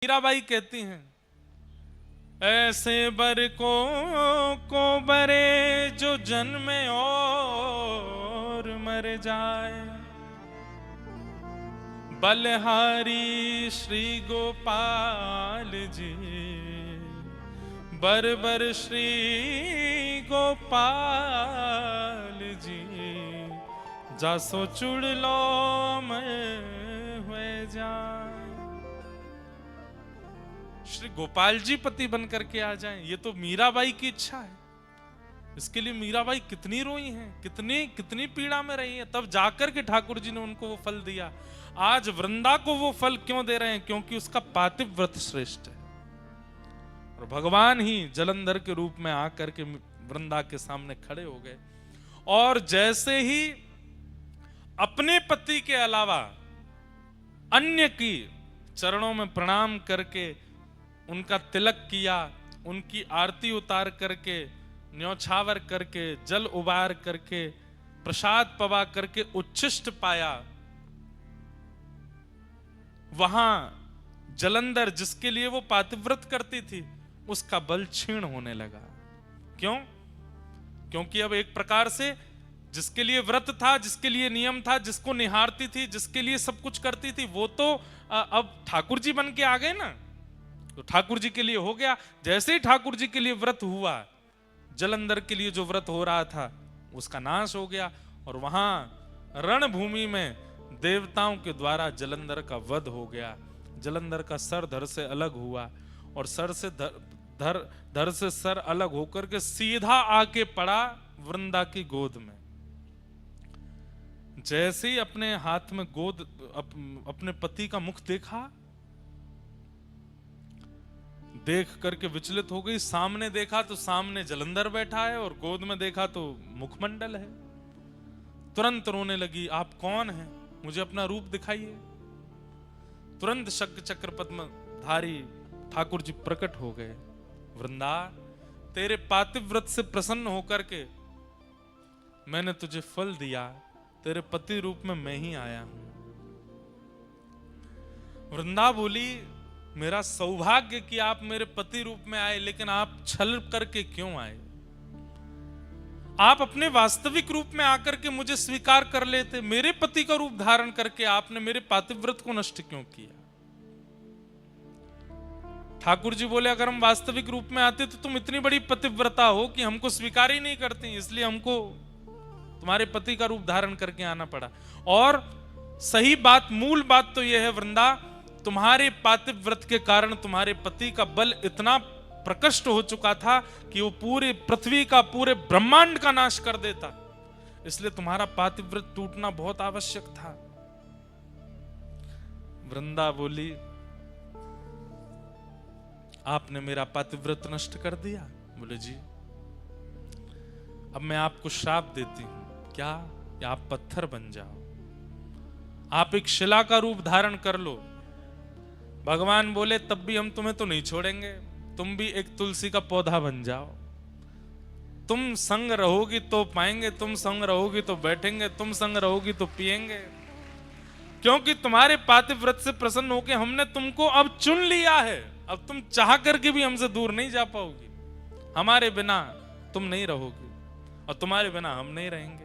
मीराबाई कहती हैं, ऐसे बर को बरे जो जन्मे और मर जाए, बलहारी श्री गोपाल जी, बर बर श्री गोपाल जी, जासो चुड़ लो मैं हुए जाए। श्री गोपाल जी पति बन करके आ जाएं, ये तो मीराबाई की इच्छा है। इसके लिए मीराबाई कितनी रोई हैं, कितनी पीड़ा में रही हैं, तब जाकर के ठाकुर जी ने उनको वो फल दिया। आज वृंदा को वो फल क्यों दे रहे हैं? क्योंकि उसका पातिव व्रत श्रेष्ठ है। और भगवान ही जलंधर के रूप में आकर के वृंदा के सामने खड़े हो गए और जैसे ही अपने पति के अलावा अन्य की चरणों में प्रणाम करके उनका तिलक किया, उनकी आरती उतार करके, न्योछावर करके, जल उबार करके, प्रसाद पवा करके उच्छिष्ट पाया, वहां जलंधर जिसके लिए वो पातिव्रत करती थी उसका बल क्षीण होने लगा। क्यों? क्योंकि अब एक प्रकार से जिसके लिए व्रत था, जिसके लिए नियम था, जिसको निहारती थी, जिसके लिए सब कुछ करती थी, वो तो अब ठाकुर जी बन के आ गए ना, तो ठाकुर जी के लिए हो गया। जैसे ही ठाकुर जी के लिए व्रत हुआ, जलंधर के लिए जो व्रत हो रहा था उसका नाश हो गया और वहां रणभूमि में देवताओं के द्वारा जलंधर का वध हो गया। जलंधर का सर धड़ से अलग हुआ और सर से धड़ से सर अलग होकर के सीधा आके पड़ा वृंदा की गोद में। जैसे ही अपने हाथ में गोद अपने पति का मुख देखा, देख करके विचलित हो गई। सामने देखा तो सामने जलंधर बैठा है और गोद में देखा तो मुखमंडल है। तुरंत रोने लगी, आप कौन हैं? मुझे अपना रूप दिखाइए। तुरंत शंख चक्र पद्म धारी ठाकुर जी प्रकट हो गए। वृंदा, तेरे पातिव्रत से प्रसन्न होकर के मैंने तुझे फल दिया, तेरे पति रूप में मैं ही आया हूं। वृंदा बोली, मेरा सौभाग्य कि आप मेरे पति रूप में आए, लेकिन आप छल करके क्यों आए? आप अपने वास्तविक रूप में आकर के मुझे स्वीकार कर लेते। मेरे पति का रूप धारण करके आपने मेरे पातिव्रत को नष्ट क्यों किया? ठाकुर जी बोले, अगर हम वास्तविक रूप में आते तो तुम इतनी बड़ी पतिव्रता हो कि हमको स्वीकार ही नहीं करती, इसलिए हमको तुम्हारे पति का रूप धारण करके आना पड़ा। और सही बात, मूल बात तो यह है वृंदा, तुम्हारे पातिव्रत के कारण तुम्हारे पति का बल इतना प्रकट हो चुका था कि वो पूरे पृथ्वी का, पूरे ब्रह्मांड का नाश कर देता। इसलिए तुम्हारा पातिव्रत टूटना बहुत आवश्यक था। वृंदा बोली, आपने मेरा पातिव्रत नष्ट कर दिया। बोले जी, अब मैं आपको श्राप देती हूं। क्या? या आप पत्थर बन जाओ, आप एक शिला का रूप धारण कर लो। भगवान बोले, तब भी हम तुम्हें तो नहीं छोड़ेंगे, तुम भी एक तुलसी का पौधा बन जाओ। तुम संग रहोगी तो पाएंगे, तुम संग रहोगी तो बैठेंगे, तुम संग रहोगी तो पिएंगे। क्योंकि तुम्हारे पातिव्रत से प्रसन्न होकर हमने तुमको अब चुन लिया है। अब तुम चाह करके भी हमसे दूर नहीं जा पाओगी। हमारे बिना तुम नहीं रहोगी और तुम्हारे बिना हम नहीं रहेंगे।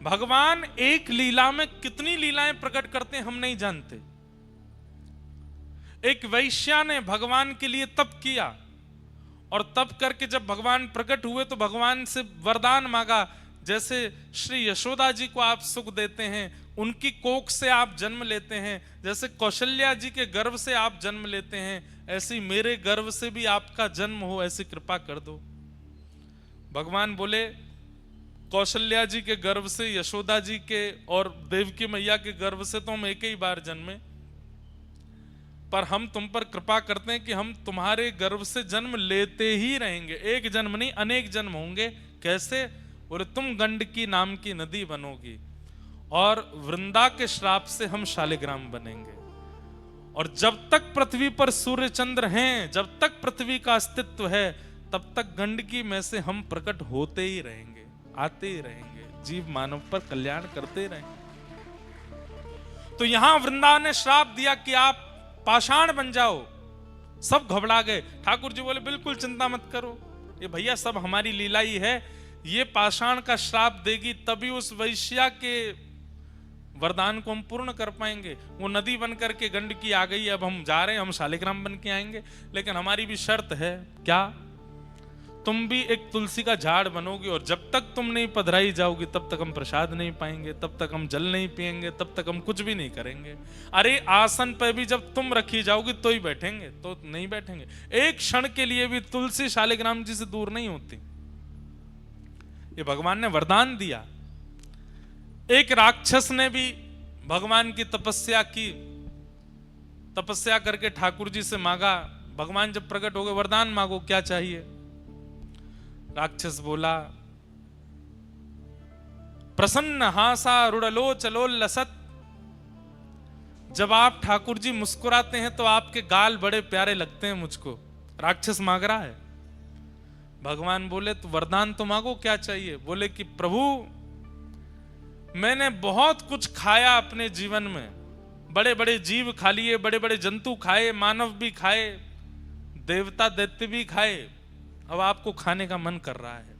भगवान एक लीला में कितनी लीलाएं प्रकट करते हैं हम नहीं जानते। एक वैश्या ने भगवान के लिए तप किया और तप करके जब भगवान प्रकट हुए तो भगवान से वरदान मांगा, जैसे श्री यशोदा जी को आप सुख देते हैं, उनकी कोख से आप जन्म लेते हैं, जैसे कौशल्या जी के गर्भ से आप जन्म लेते हैं, ऐसी मेरे गर्भ से भी आपका जन्म हो, ऐसी कृपा कर दो। भगवान बोले, कौशल्या जी के गर्भ से, यशोदा जी के और देवकी मैया के गर्भ से तो हम एक ही बार जन्मे, पर हम तुम पर कृपा करते हैं कि हम तुम्हारे गर्भ से जन्म लेते ही रहेंगे। एक जन्म नहीं, अनेक जन्म होंगे। कैसे? बोले, तुम गंडकी नाम की नदी बनोगी और वृंदा के श्राप से हम शालिग्राम बनेंगे। और जब तक पृथ्वी पर सूर्य चंद्र हैं, जब तक पृथ्वी का अस्तित्व है, तब तक गंडकी में से हम प्रकट होते ही रहेंगे, आते ही रहेंगे, जीव मानव पर कल्याण करते रहेंगे। तो यहां वृंदावन ने श्राप दिया कि आप पाषाण बन जाओ। सब घबरा गए। ठाकुर जी बोले बिल्कुल चिंता मत करो, ये भैया सब हमारी लीला ही है। ये पाषाण का श्राप देगी तभी उस वैश्या के वरदान को हम पूर्ण कर पाएंगे। वो नदी बन करके गंडकी आ गई, अब हम जा रहे हैं, हम शालिग्राम बन के आएंगे, लेकिन हमारी भी शर्त है। क्या? तुम भी एक तुलसी का झाड़ बनोगे और जब तक तुम नहीं पधराई जाओगी तब तक हम प्रसाद नहीं पाएंगे, तब तक हम जल नहीं पिएंगे, तब तक हम कुछ भी नहीं करेंगे। अरे आसन पे भी जब तुम रखी जाओगी तो ही बैठेंगे, तो नहीं बैठेंगे। एक क्षण के लिए भी तुलसी शालिग्राम जी से दूर नहीं होती। ये भगवान ने वरदान दिया। एक राक्षस ने भी भगवान की तपस्या की, तपस्या करके ठाकुर जी से मांगा। भगवान जब प्रकट हो गए, वरदान मांगो, क्या चाहिए? राक्षस बोला, प्रसन्न हासा रुडलोचलोल्लसत। जब आप ठाकुर जी मुस्कुराते हैं तो आपके गाल बड़े प्यारे लगते हैं मुझको। राक्षस मांग रहा है। भगवान बोले तो वरदान तो मांगो, क्या चाहिए? बोले कि प्रभु मैंने बहुत कुछ खाया अपने जीवन में, बड़े बड़े जीव खा लिए, बड़े बड़े जंतु खाए, मानव भी खाए, देवता दैत्य भी खाए, अब आपको खाने का मन कर रहा है।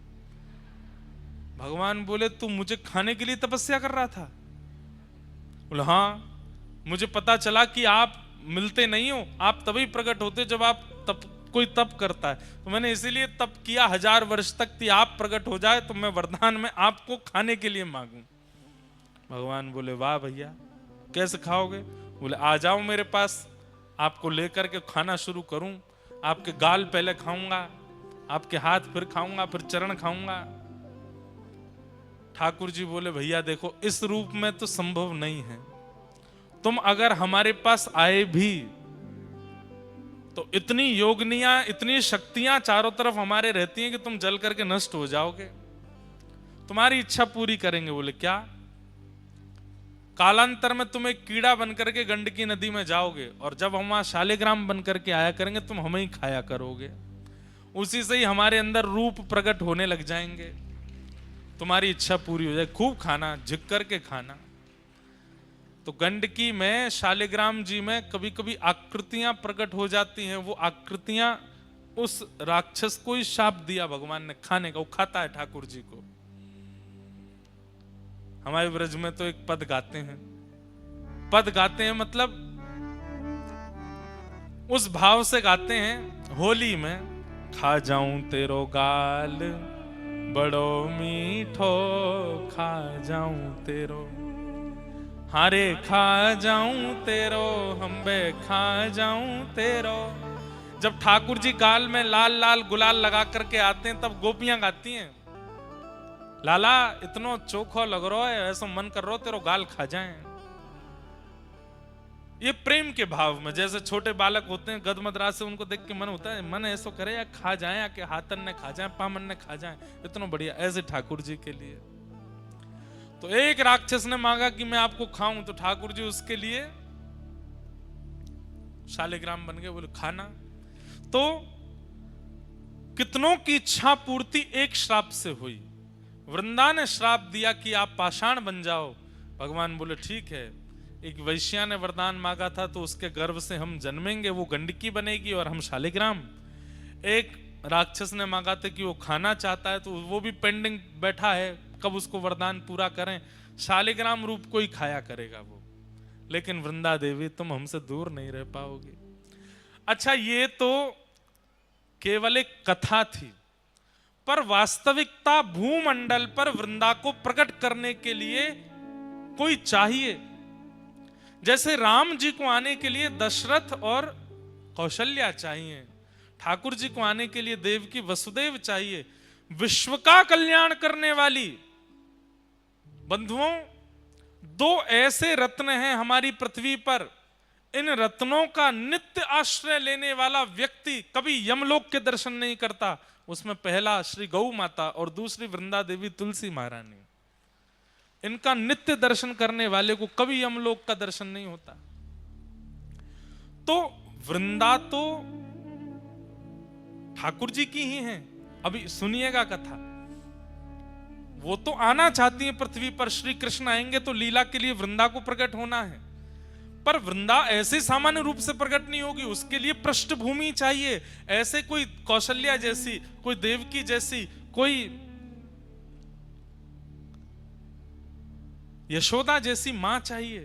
भगवान बोले तू मुझे खाने के लिए तपस्या कर रहा था? बोले हाँ, मुझे पता चला कि आप मिलते नहीं हो, आप तभी प्रकट होते जब आप कोई तप करता है, तो मैंने इसीलिए तप किया 1000 वर्ष तक कि आप प्रकट हो जाए तो मैं वरदान में आपको खाने के लिए मांगू। भगवान बोले वाह भैया, कैसे खाओगे? बोले आ जाओ मेरे पास, आपको लेकर के खाना शुरू करूं। आपके गाल पहले खाऊंगा, आपके हाथ फिर खाऊंगा, फिर चरण खाऊंगा। ठाकुर जी बोले भैया देखो, इस रूप में तो संभव नहीं है। तुम अगर हमारे पास आए भी तो इतनी योगनियां, इतनी शक्तियां चारों तरफ हमारे रहती हैं कि तुम जल करके नष्ट हो जाओगे। तुम्हारी इच्छा पूरी करेंगे। बोले क्या? कालांतर में तुम एक कीड़ा बन करके गंडकी नदी में जाओगे और जब हम वहां शालिग्राम बन करके आया करेंगे तुम हमें ही खाया करोगे। उसी से ही हमारे अंदर रूप प्रकट होने लग जाएंगे, तुम्हारी इच्छा पूरी हो जाए। खूब खाना, झिक करके खाना। तो गंडकी में, शालिग्राम जी में कभी कभी आकृतियां प्रकट हो जाती हैं। वो आकृतियां उस राक्षस को ही शाप दिया भगवान ने खाने का। वो खाता है ठाकुर जी को। हमारे ब्रज में तो एक पद गाते हैं, पद गाते हैं मतलब उस भाव से गाते हैं। होली में खा जाऊं तेरो गाल बड़ो मीठो, खा जाऊं तेरो, हारे खा जाऊं तेरो, हम्बे खा जाऊं तेरो। जब ठाकुर जी गाल में लाल लाल गुलाल लगा करके आते हैं तब गोपियां गाती हैं, लाला इतनो चोखो लग रहा है, ऐसा मन कर रहा तेरो गाल खा जाएं। ये प्रेम के भाव में, जैसे छोटे बालक होते हैं गदमदरा से, उनको देख के मन होता है, मन ऐसा करे या खा जाए, या कि हाथन ने खा जाए, पामन ने खा जाए, इतना बढ़िया। ऐसे ठाकुर जी के लिए तो एक राक्षस ने मांगा कि मैं आपको खाऊं, तो ठाकुर जी उसके लिए शालिग्राम बन गए। बोले खाना। तो कितनों की इच्छा पूर्ति एक श्राप से हुई। वृंदा ने श्राप दिया कि आप पाषाण बन जाओ। भगवान बोले ठीक है। एक वैश्या ने वरदान मांगा था तो उसके गर्भ से हम जन्मेंगे, वो गंडकी बनेगी और हम शालिग्राम। एक राक्षस ने मांगा था कि वो खाना चाहता है, तो वो भी पेंडिंग बैठा है, कब उसको वरदान पूरा करें। शालिग्राम रूप को ही खाया करेगा वो। लेकिन वृंदा देवी तुम हमसे दूर नहीं रह पाओगे। अच्छा, ये तो केवल एक कथा थी, पर वास्तविकता भूमंडल पर वृंदा को प्रकट करने के लिए कोई चाहिए। जैसे राम जी को आने के लिए दशरथ और कौशल्या चाहिए, ठाकुर जी को आने के लिए देवकी वसुदेव चाहिए। विश्व का कल्याण करने वाली बंधुओं, दो ऐसे रत्न हैं हमारी पृथ्वी पर, इन रत्नों का नित्य आश्रय लेने वाला व्यक्ति कभी यमलोक के दर्शन नहीं करता। उसमें पहला श्री गौ माता और दूसरी वृंदा देवी तुलसी महारानी। इनका नित्य दर्शन करने वाले को कभी यमलोक का दर्शन नहीं होता। तो वृंदा तो ठाकुर जी की ही हैं। अभी सुनिएगा कथा। वो तो आना चाहती है पृथ्वी पर, श्री कृष्ण आएंगे तो लीला के लिए वृंदा को प्रकट होना है। पर वृंदा ऐसे सामान्य रूप से प्रकट नहीं होगी, उसके लिए पृष्ठभूमि चाहिए। ऐसे कोई कौशल्या जैसी, कोई देवकी जैसी, कोई यशोदा जैसी मां चाहिए।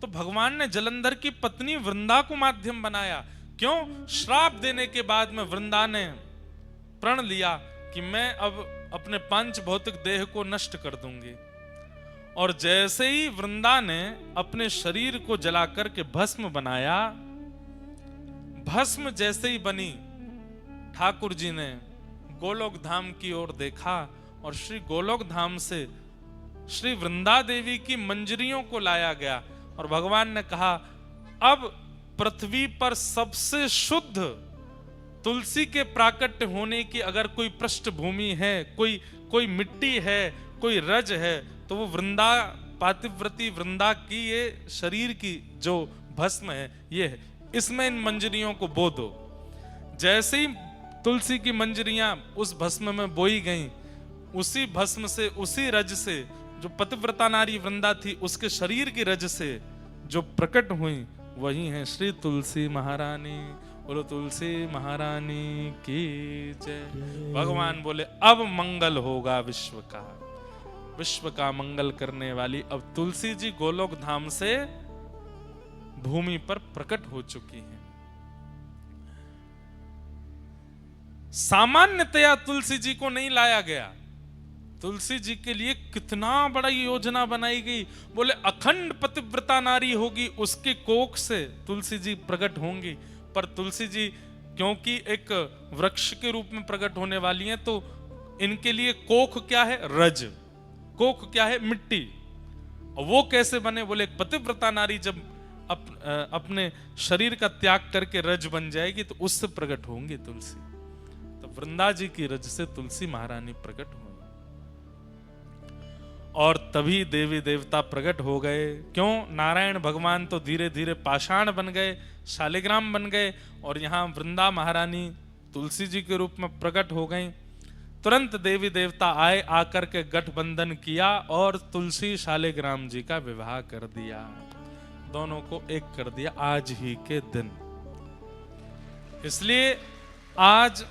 तो भगवान ने जलंधर की पत्नी वृंदा को माध्यम बनाया। क्यों? श्राप देने के बाद में वृंदा ने प्रण लिया कि मैं अब अपने पंच भौतिक देह को नष्ट कर दूंगी। और जैसे ही वृंदा ने अपने शरीर को जलाकर के भस्म बनाया, भस्म जैसे ही बनी, ठाकुर जी ने गोलोक धाम की ओर देखा और श्री गोलोक धाम से श्री वृंदा देवी की मंजरियों को लाया गया और भगवान ने कहा अब पृथ्वी पर सबसे शुद्ध तुलसी के प्राकट्य होने की अगर कोई पृष्ठभूमि है, कोई मिट्टी है, कोई रज है, तो वो वृंदा, पातिव्रती वृंदा की ये शरीर की जो भस्म है ये है। इसमें इन मंजरियों को बो दो। जैसे ही तुलसी की मंजरियां उस भस्म में बोई गईं, उसी भस्म से, उसी रज से जो पतिव्रता नारी वृंदा थी, उसके शरीर की रज से जो प्रकट हुई वही है श्री तुलसी महारानी। बोलो तुलसी महारानी की जय। भगवान बोले अब मंगल होगा विश्व का, विश्व का मंगल करने वाली अब तुलसी जी गोलोक धाम से भूमि पर प्रकट हो चुकी हैं। सामान्यतया तुलसी जी को नहीं लाया गया। तुलसी जी के लिए कितना बड़ा योजना बनाई गई। बोले अखंड पतिव्रता नारी होगी, उसके कोख से तुलसी जी प्रकट होंगी। पर तुलसी जी क्योंकि एक वृक्ष के रूप में प्रकट होने वाली हैं, तो इनके लिए कोख क्या है? रज। कोख क्या है? मिट्टी। और वो कैसे बने? बोले पतिव्रता नारी जब अपने शरीर का त्याग करके रज बन जाएगी तो उससे प्रकट होंगी तुलसी। तो वृंदा जी की रज से तुलसी महारानी प्रकट हुई और तभी देवी देवता प्रकट हो गए। क्यों? नारायण भगवान तो धीरे धीरे पाषाण बन गए, शालिग्राम बन गए और यहाँ वृंदा महारानी तुलसी जी के रूप में प्रकट हो गई। तुरंत देवी देवता आए, आकर के गठबंधन किया और तुलसी शालिग्राम जी का विवाह कर दिया। दोनों को एक कर दिया आज ही के दिन। इसलिए आज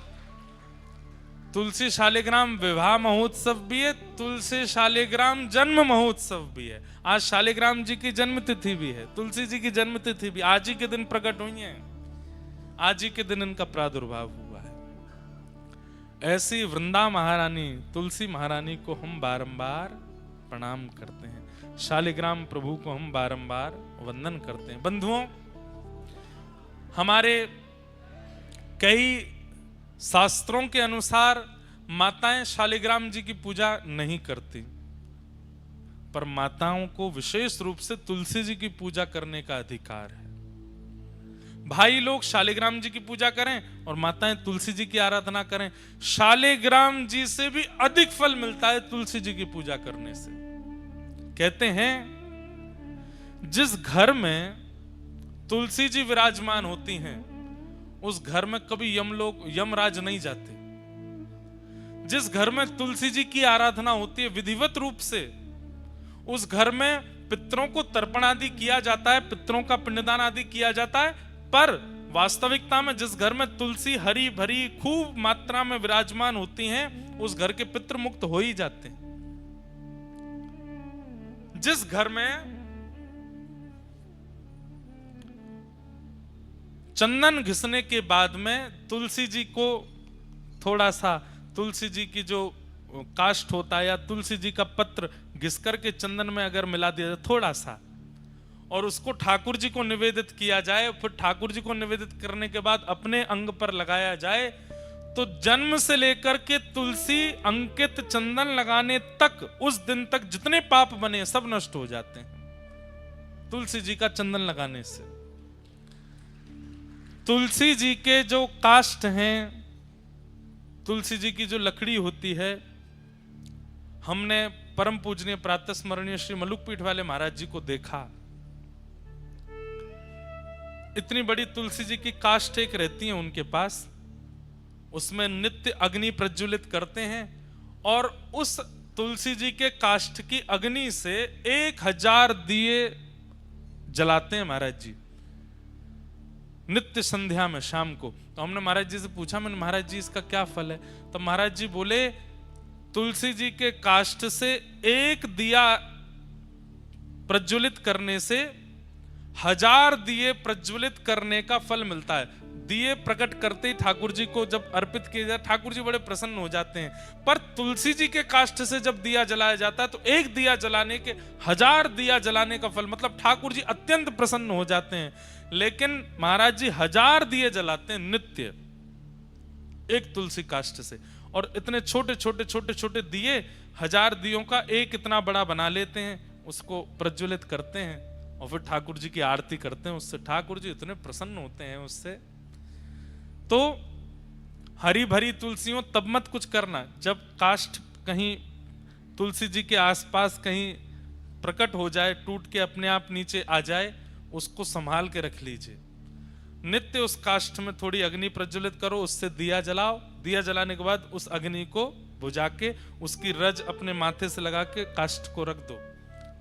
तुलसी शालिग्राम विवाह महोत्सव भी है, तुलसी शालिग्राम जन्म महोत्सव भी है। आज शालिग्राम जी की जन्म तिथि भी है, तुलसी जी की जन्म तिथि भी आज ही के दिन प्रकट हुई है। आज ही के दिन इनका प्रादुर्भाव हुआ है। ऐसी वृंदा महारानी, तुलसी महारानी को हम बारंबार प्रणाम करते हैं। शालिग्राम प्रभु को हम बारंबार वंदन करते हैं। बंधुओं, हमारे कई शास्त्रों के अनुसार माताएं शालिग्राम जी की पूजा नहीं करती, पर माताओं को विशेष रूप से तुलसी जी की पूजा करने का अधिकार है। भाई लोग शालिग्राम जी की पूजा करें और माताएं तुलसी जी की आराधना करें। शालिग्राम जी से भी अधिक फल मिलता है तुलसी जी की पूजा करने से। कहते हैं जिस घर में तुलसी जी विराजमान होती हैं उस घर में कभी यमराज नहीं जाते। जिस घर में तुलसी जी की आराधना होती है विधिवत रूप से, उस घर में पितरों को तर्पण आदि किया जाता है, पितरों का पिंडदान आदि किया जाता है। पर वास्तविकता में जिस घर में तुलसी हरी भरी खूब मात्रा में विराजमान होती हैं, उस घर के पितृ मुक्त हो ही जाते हैं। जिस घर में चंदन घिसने के बाद में तुलसी जी को थोड़ा सा, तुलसी जी की जो काष्ठ होता है या तुलसी जी का पत्र घिस करके चंदन में अगर मिला दिया जाए थोड़ा सा, और उसको ठाकुर जी को निवेदित किया जाए, फिर ठाकुर जी को निवेदित करने के बाद अपने अंग पर लगाया जाए, तो जन्म से लेकर के तुलसी अंकित चंदन लगाने तक, उस दिन तक जितने पाप बने सब नष्ट हो जाते हैं तुलसी जी का चंदन लगाने से। तुलसी जी के जो काष्ठ हैं, तुलसी जी की जो लकड़ी होती है, हमने परम पूजनीय प्रातः स्मरणीय श्री मलुकपीठ वाले महाराज जी को देखा। इतनी बड़ी तुलसी जी की काष्ठ एक रहती है उनके पास, उसमें नित्य अग्नि प्रज्वलित करते हैं और उस तुलसी जी के काष्ठ की अग्नि से 1000 दिए जलाते हैं महाराज जी नित्य संध्या में शाम को। तो हमने महाराज जी से पूछा, मैंने महाराज जी इसका क्या फल है? तो महाराज जी बोले तुलसी जी के काष्ठ से एक दिया प्रज्वलित करने से 1000 दिए प्रज्वलित करने का फल मिलता है। दिए प्रकट करते ही ठाकुर जी को जब अर्पित किए जाए ठाकुर जी बड़े प्रसन्न हो जाते हैं। पर तुलसी जी के काष्ठ से जब दिया जलाया जाता है तो एक दिया जलाने के 1000 दिया जलाने का फल, मतलब ठाकुर जी अत्यंत प्रसन्न हो जाते हैं। लेकिन महाराज जी 1000 दिए जलाते हैं नित्य एक तुलसी काष्ठ से, और इतने छोटे छोटे छोटे छोटे दिए 1000 दियों का एक इतना बड़ा बना लेते हैं, उसको प्रज्वलित करते हैं और फिर ठाकुर जी की आरती करते हैं। उससे ठाकुर जी इतने प्रसन्न होते हैं उससे। तो हरी भरी तुलसियों तब मत कुछ करना जब काष्ठ कहीं तुलसी जी के आसपास कहीं प्रकट हो जाए, टूट के अपने आप नीचे आ जाए, उसको संभाल के रख लीजिए। नित्य उस काष्ठ में थोड़ी अग्नि प्रज्वलित करो, उससे दिया जलाओ। दिया जलाने के बाद उस अग्नि को बुझा के उसकी रज अपने माथे से लगा के काष्ठ को रख दो।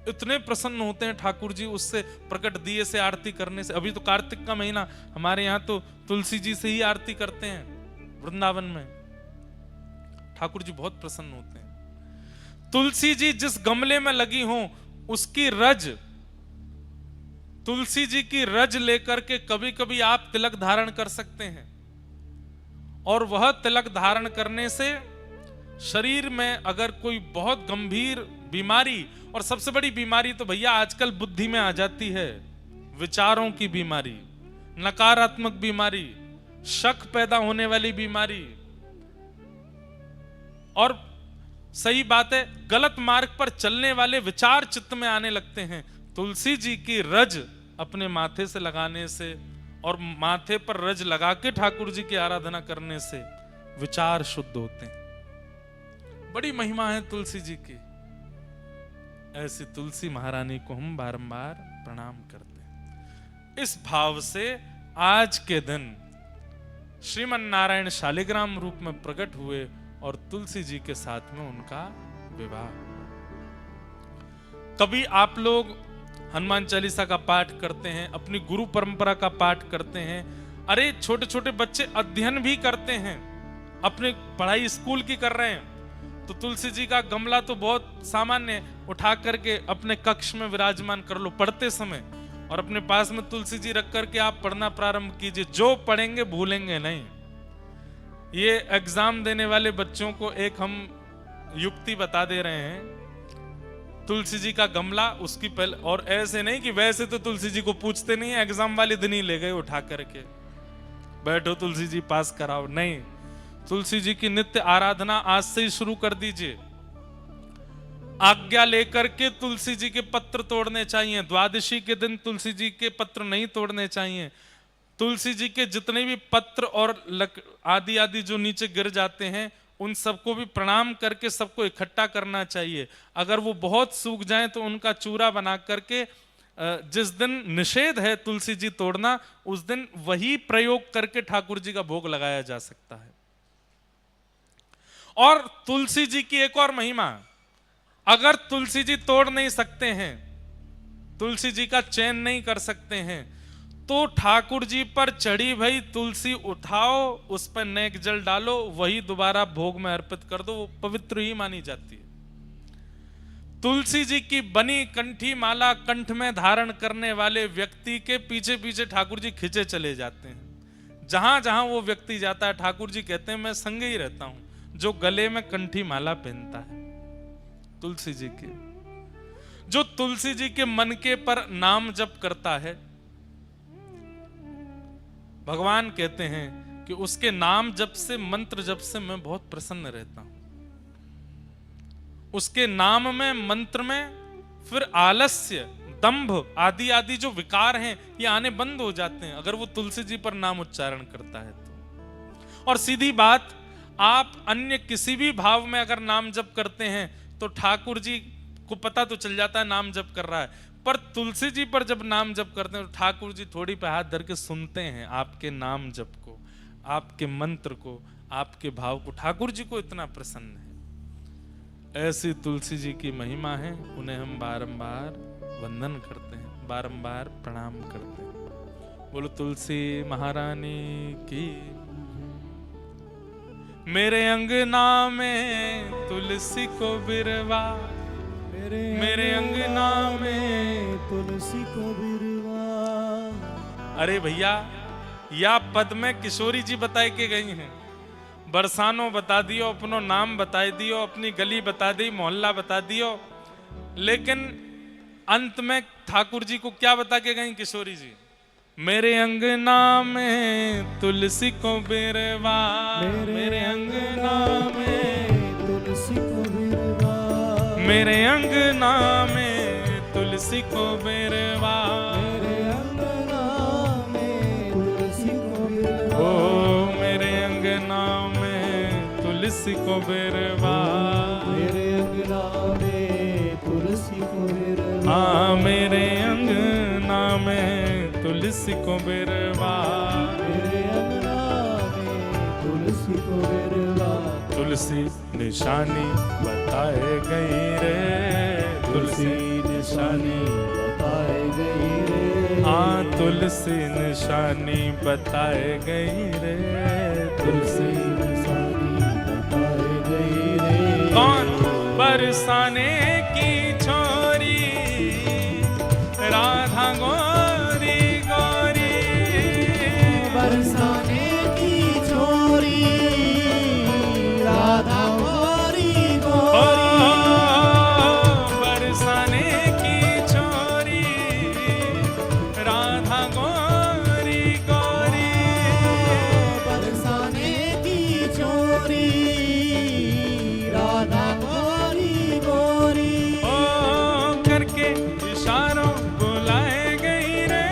इतने प्रसन्न होते हैं ठाकुर जी उससे प्रकट दिए से आरती करने से। अभी तो कार्तिक का महीना, हमारे यहाँ तो तुलसी जी से ही आरती करते हैं वृंदावन में। ठाकुर जी बहुत प्रसन्न होते हैं। तुलसी जी जिस गमले में लगी हो उसकी रज, तुलसी जी की रज लेकर के कभी कभी आप तिलक धारण कर सकते हैं, और वह तिलक धारण करने से शरीर में अगर कोई बहुत गंभीर बीमारी, और सबसे बड़ी बीमारी तो भैया आजकल बुद्धि में आ जाती है, विचारों की बीमारी, नकारात्मक बीमारी, शक पैदा होने वाली बीमारी, और सही बात है गलत मार्ग पर चलने वाले विचार चित्त में आने लगते हैं। तुलसी जी की रज अपने माथे से लगाने से और माथे पर रज लगा के ठाकुर जी की आराधना करने से विचार शुद्ध होते हैं। बड़ी महिमा है तुलसी जी की। ऐसी तुलसी महारानी को हम बारंबार प्रणाम करते हैं। इस भाव से आज के दिन श्रीमन नारायण शालिग्राम रूप में प्रकट हुए और तुलसी जी के साथ में उनका विवाह। कभी आप लोग हनुमान चालीसा का पाठ करते हैं, अपनी गुरु परंपरा का पाठ करते हैं। अरे छोटे छोटे बच्चे अध्ययन भी करते हैं, अपनी पढ़ाई स्कूल की कर रहे हैं, तो तुलसी जी का गमला तो बहुत सामान्य, उठा करके अपने कक्ष में विराजमान कर लो पढ़ते समय, और अपने पास में तुलसी जी रख करके आप पढ़ना प्रारंभ कीजिए। जो पढ़ेंगे भूलेंगे नहीं। ये एग्जाम देने वाले बच्चों को एक हम युक्ति बता दे रहे हैं। तुलसी जी का गमला उसकी पहले, और ऐसे नहीं कि वैसे तो तुलसी जी को पूछते नहीं है, एग्जाम वाले दिन ही ले गए उठा करके, बैठो तुलसी जी पास कराओ, नहीं। तुलसी जी की नित्य आराधना आज से ही शुरू कर दीजिए। आज्ञा लेकर के तुलसी जी के पत्र तोड़ने चाहिए। द्वादशी के दिन तुलसी जी के पत्र नहीं तोड़ने चाहिए। तुलसी जी के जितने भी पत्र और आदि आदि जो नीचे गिर जाते हैं उन सबको भी प्रणाम करके सबको इकट्ठा करना चाहिए। अगर वो बहुत सूख जाएं तो उनका चूरा बना करके, जिस दिन निषेध है तुलसी जी तोड़ना उस दिन वही प्रयोग करके ठाकुर जी का भोग लगाया जा सकता है। और तुलसी जी की एक और महिमा, अगर तुलसी जी तोड़ नहीं सकते हैं, तुलसी जी का चयन नहीं कर सकते हैं, तो ठाकुर जी पर चढ़ी भई तुलसी उठाओ, उस पर नेक जल डालो, वही दोबारा भोग में अर्पित कर दो, वो पवित्र ही मानी जाती है। तुलसी जी की बनी कंठी माला कंठ में धारण करने वाले व्यक्ति के पीछे पीछे ठाकुर जी खिंचे चले जाते हैं। जहां जहां वो व्यक्ति जाता है ठाकुर जी कहते हैं मैं संग ही रहता हूं। जो गले में कंठी माला पहनता है तुलसी जी के, जो तुलसी जी के मन के पर नाम जप करता है, भगवान कहते हैं कि उसके नाम जप से, मंत्र जप से मैं बहुत प्रसन्न रहता हूं। उसके नाम में, मंत्र में फिर आलस्य, दंभ आदि आदि जो विकार हैं ये आने बंद हो जाते हैं अगर वो तुलसी जी पर नाम उच्चारण करता है तो। और सीधी बात, आप अन्य किसी भी भाव में अगर नाम जप करते हैं तो ठाकुर जी को पता तो चल जाता है नाम जप कर रहा है, पर तुलसी जी पर जब नाम जप करते हैं तो ठाकुर जी थोड़ी पे हाथ धर के सुनते हैं आपके नाम जप को, आपके मंत्र को, आपके भाव को। ठाकुर जी को इतना प्रसन्न है। ऐसी तुलसी जी की महिमा है, उन्हें हम बारंबार वंदन करते हैं। बारंबार प्रणाम करते हैं। बोलो तुलसी महारानी की। मेरे अंगना में तुलसी को बिरवा, मेरे अंगना में तुलसी को बिरवा। अरे भैया, या पद में किशोरी जी बताए के गई हैं। बरसानो बता दियो, अपनो नाम बता दियो, अपनी गली बता दी, मोहल्ला बता दियो, लेकिन अंत में ठाकुर जी को क्या बता के गई किशोरी जी? मेरे अंगना में तुलसी को बिरवा, मेरे अंगना में तुलसी को बिरवा, मेरे अंगना में तुलसी को बिरवा, मेरे अंगना में तुलसी को बिरवा। ओ मेरे अंगना में तुलसी को बिरवा, मेरे अंगना में तुलसी को बिरवा। हाँ मेरे अंगना में तुलसी को बिरवा, मेरे अंगना में तुलसी को बिरवा। तुलसी निशानी बताए गई रे, तुलसी निशानी बताए गई रे। हाँ तुलसी निशानी बताए गई रे, तुलसी निशानी बताए गई रे। कौन? बरसाने की छोरी राधा गोरी गोरी, बरसाने की छोरी राधा गोरी गोरी। बरसाने की छोरी राधा गोरी गोरी, बरसाने की छोरी राधा गोरी गोरी। ओ करके इशारों बुलाए गई रे,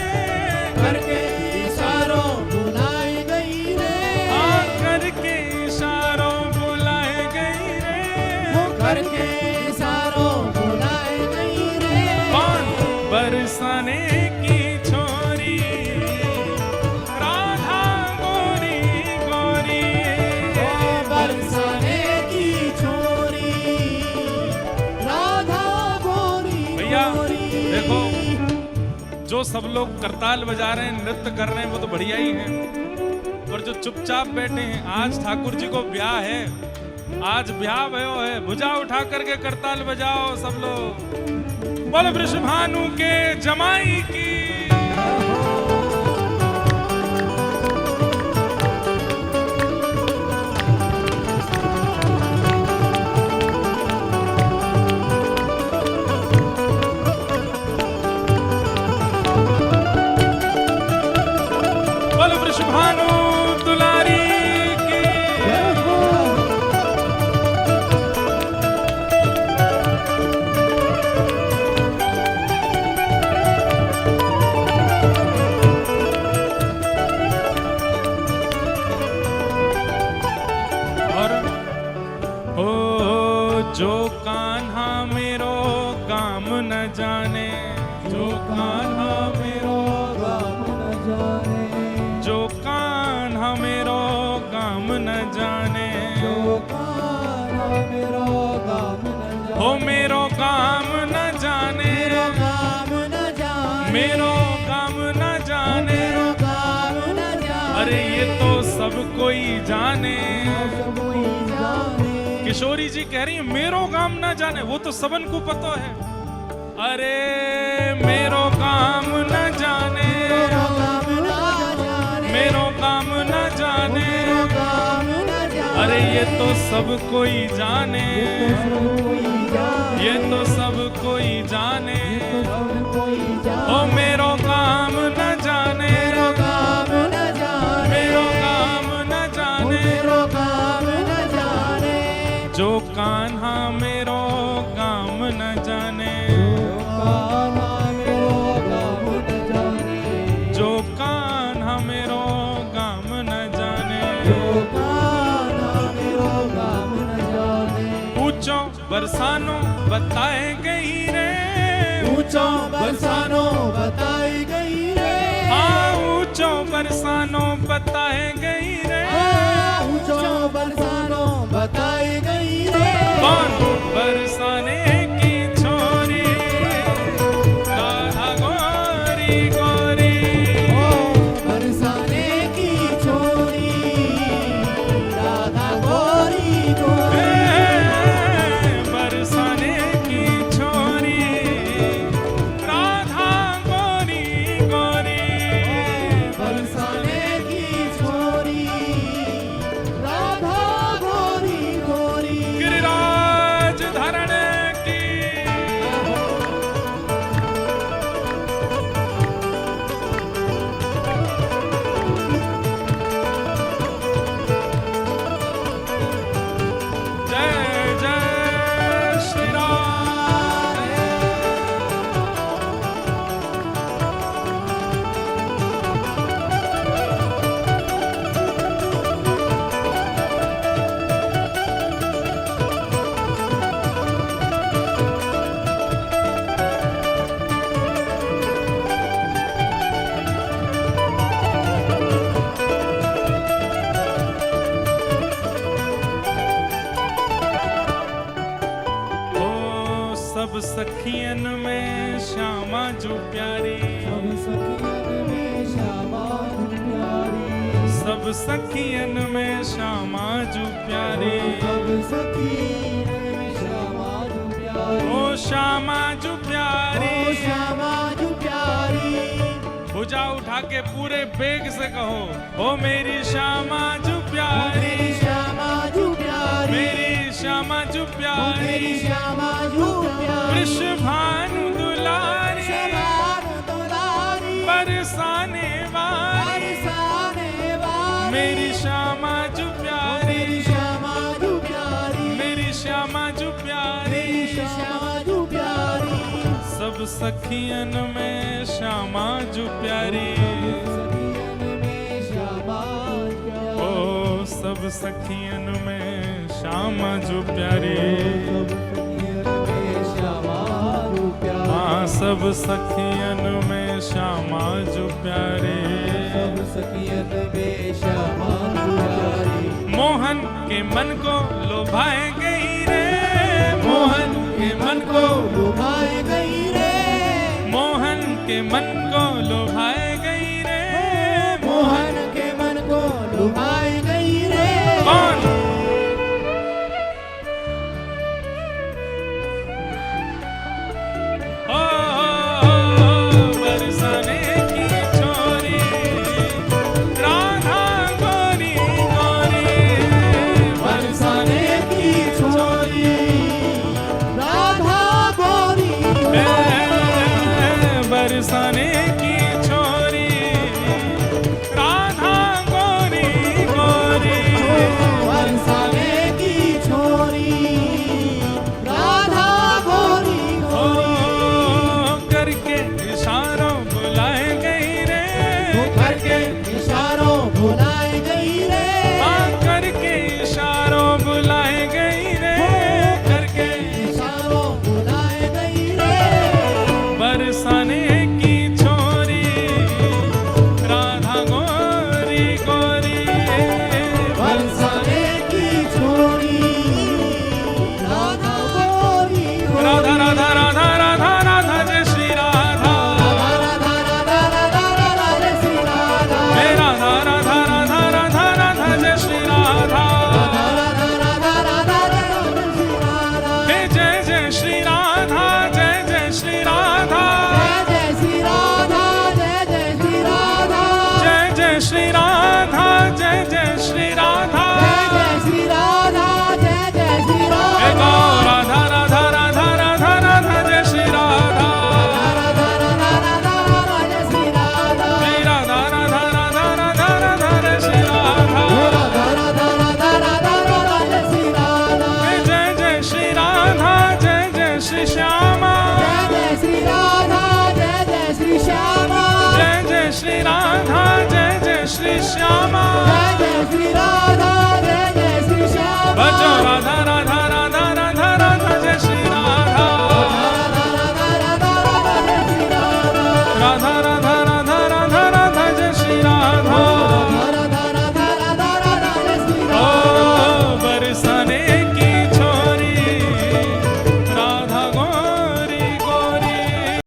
करके इशारों बुलाए गई रे। हाँ करके इशारों बुलाए गई रे, करके इशारों बुलाए गई रे। कौन? बरसाने की छोरी राधा गोरी गोरी, बरसाने की छोरी राधा गोरी भैया गोरी। देखो, जो सब लोग करताल बजा रहे हैं, नृत्य कर रहे हैं, वो तो बढ़िया ही है, पर जो चुपचाप बैठे हैं, आज ठाकुर जी को ब्याह है, आज ब्याह भयो है, भुजा उठा करके करताल बजाओ सब लोग। बोलो वृषभानु के जमाई की। बोलो वृषभानु दुलारी की। और ओ जो कान्हा मेरो काम न जाने, जो कान्हा मेरो राम न जाने। जो कान्हा मेरो काम न जाने, जो कान्हा मेरो काम न जाने। हो मेरो काम न जाने, मेरो काम न जाने। मेरो काम न जाने। मेरो काम न जाने। अरे ये तो सब कोई जाने। सब कोई जाने। किशोरी जी कह रही है मेरो काम न जाने, वो तो सबन को पता है। अरे मेरो काम न जाने, मेरो काम न जाने। मेरो काम न जाने। मेरो काम न जाने। अरे ये तो सब कोई जाने, सब कोई जाने। ये तो सब कोई जाने। सब कोई जाने। ओ मेरो काम न जाने, मेरो काम न जाने। मेरो काम न जाने। मेरो काम न जाने। जो कान्हा मेरो काम न जाने, कान्हा मेरो काम न जाने। जो कान्हा मेरो काम न जाने। जो कान्हा मेरो काम न जाने। ऊंचो बरसानो बताए गई रे, ऊंचो बरसानो बताई गई रे। हाँ ऊंचो बरसानो बताए गई रे। ऊंचो बरसानो बताई गई रे। कौन? बरसाने की छोरी राधा गोरी सब सखियन में श्यामा जू प्यारी, सब सखियन में श्यामा जू प्यारी, ओ श्यामा जू प्यारी, ओ श्यामा जू प्यारी। भुजा उठा के पूरे बेग से कहो, ओ मेरी श्यामा जू प्यारी, मेरी श्यामा जू प्यारी, मेरी श्यामा जू प्यारी, मेरी श्यामा जू प्यारी। वृषभानु दुलारी, शबान दुलारी, बरसाने वाली, बरसाने वाली, मेरी श्यामा जू प्यारी, मेरी श्यामा जू प्यारी, मेरी श्यामा जू प्यारी, मेरी श्यामा जू प्यारी। सब सखियन में श्यामा जू प्यारी, सखियन में श्यामा प्यारी, ओ सब सखियन में श्यामा जू प्यारी, सब सखियन में श्यामा जू प्यारी, हाँ सब सखियन में श्यामा जू प्यारी। सब सखियन में श्यामा जू प्यारी। मोहन के मन को लोभाए गई रे, मोहन के मन को, लुभाए गई रे, मोहन के मन को लोभाए गई रे, मोहन के मन को लुभाए गई रे। कौन? ओ, बरसाने की छोरी, राधा गोरी गोरी, बरसाने की छोरी, राधा गोरी, बरसाने की छोरी, राधा गोरी गोरी, बरसाने की छोरी, राधा गोरी ओ गोरी। करके इशारों बुलाए गई रे, करके इशारों बुलाए गई रे, हाँ करके इशारों बुलाए गई रे, करके इशारों बुलाए गई रे। बरसाने की छोरी, राधा गोरी गोरी, बरसाने की छोरी, राधा गोरी गोरी। राधा राधा राधा राधा राधा जय श्री राधा, राधा राधा राधा राधा जय श्री राधा, हे राधा राधा राधा राधा राधा जय श्री राधा, राधा राधा राधा राधा जय श्री राधा। हे जय जय श्री राधा, जय जय श्री राधा, जय जय श्री राधा, जय जय श्री राधा, जय जय श्री राधा, जय जय श्री राधा, जय जय श्री राधा, जय जय श्री हे राधा। गौ राधा राधा राधा राधा राधा जय श्री राधा, राधा राधा राधा राधा जय श्री राधा, हे राधा राधा राधा राधा राधा जय श्री राधा, राधा राधा राधा राधा राधा जय श्री राधा। हे जय जय श्री राधा, जय जय श्री श्यामा, जय जय श्री राधा, जय जय श्री श्यामा, जय जय श्री राधा, जय जय श्री श्यामा।